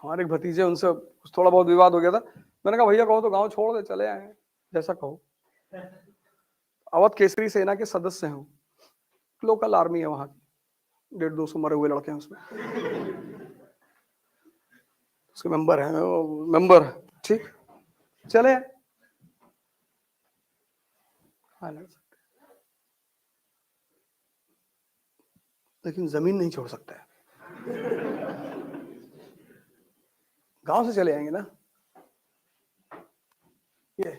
हमारे एक भतीजे, उनसे थोड़ा बहुत विवाद हो गया था। मैंने कहा भैया कहो तो गांव छोड़ दे, चले आए, जैसा कहो। अवध केसरी सेना के सदस्य हैं, लोकल आर्मी है वहां की, 150-200 मरे हुए लड़के हैं उसमें, उसके मेंबर हैं, मेंबर, ठीक, चले आए। लेकिन जमीन नहीं छोड़ सकता है, गांव से चले आएंगे ना ये।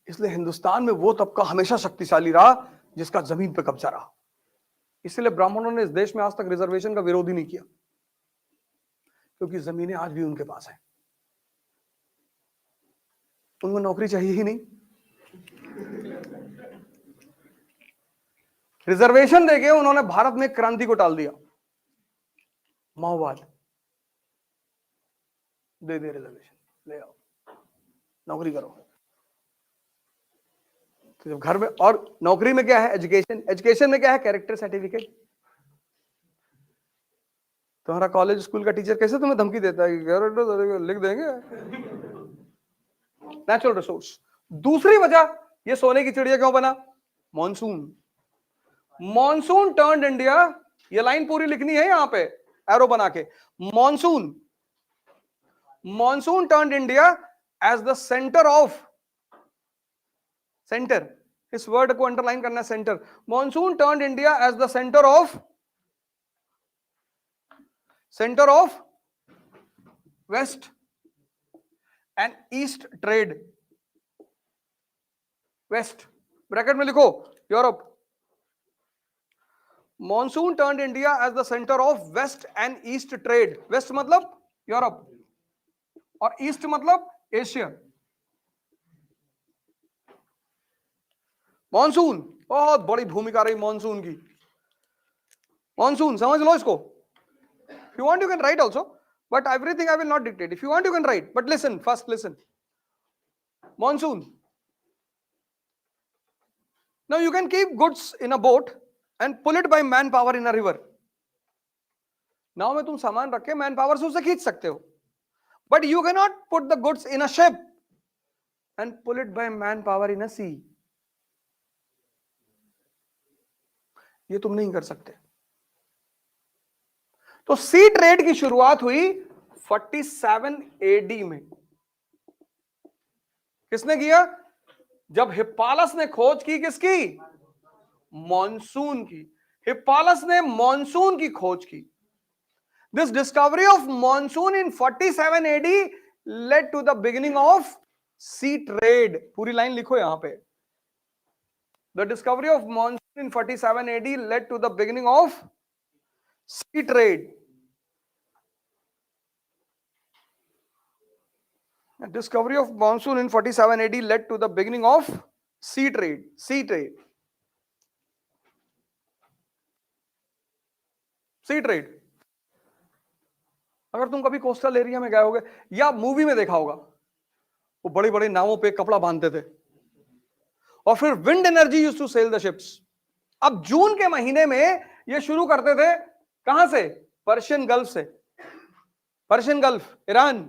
इसलिए हिंदुस्तान में वो तबका हमेशा शक्तिशाली रहा जिसका जमीन पे कब्जा रहा। इसलिए ब्राह्मणों ने इस देश में आज तक रिजर्वेशन का विरोध ही नहीं किया, क्योंकि जमीनें आज भी उनके पास हैं, उनको नौकरी चाहिए ही नहीं। रिजर्वेशन देके उन्होंने भारत में क्रांति को टाल दिया। माओवाद दे रिजर्वेशन, ले आओ, नौकरी करो। तो जब घर में, और नौकरी में क्या है, एजुकेशन, एजुकेशन में क्या है, कैरेक्टर सर्टिफिकेट। तुम्हारा कॉलेज स्कूल का टीचर कैसे तुम्हें धमकी देता है कि लिख देंगे, नेचुरल रिसोर्स। दूसरी वजह, ये सोने की चिड़िया क्यों बना, मॉनसून। मॉनसून टर्न्ड इंडिया, ये लाइन पूरी लिखनी है यहां पे एरो बना के। Monsoon, monsoon turned India as the centre of, centre, इस वर्ड को अंडरलाइन करना है, centre. Monsoon turned India as the centre of west and east trade. West bracket में लिखो, Europe. Monsoon turned India as the centre of west and east trade. West मतलब Europe और east मतलब Asia. Monsoon, बहुत बड़ी भूमिका रही monsoon की। मॉनसून समझ लो इसको। If you want you can write also, but everything I will not dictate. If you want you can write, but listen, first listen. Monsoon. Now you can keep goods in a boat and pull it by manpower in a river. नाव में तुम सामान रख के man power से उसे खींच सकते हो, but you cannot put the goods in a ship and pull it by manpower in a sea. ये तुम नहीं कर सकते। तो सी ट्रेड की शुरुआत हुई 47 एडी में। किसने किया, जब हिप्पालस ने खोज की, किसकी, मॉनसून की। हिप्पालस ने मॉनसून की खोज की। This discovery of monsoon in 47 AD led to the beginning of sea trade. पूरी लाइन लिखो यहां पे। The discovery of monsoon in 47 AD led to the beginning of sea trade. The discovery of monsoon in 47 AD led to the beginning of sea trade. Sea trade. Sea trade. अगर तुम कभी coastal area में गए होगे या movie में देखा होगा, वो बड़ी बड़ी नावों पे कपड़ा बांधते थे और फिर wind energy used to sail the ships. अब जून के महीने में ये शुरू करते थे, कहां से, पर्शियन गल्फ से। Persian gulf, Iran,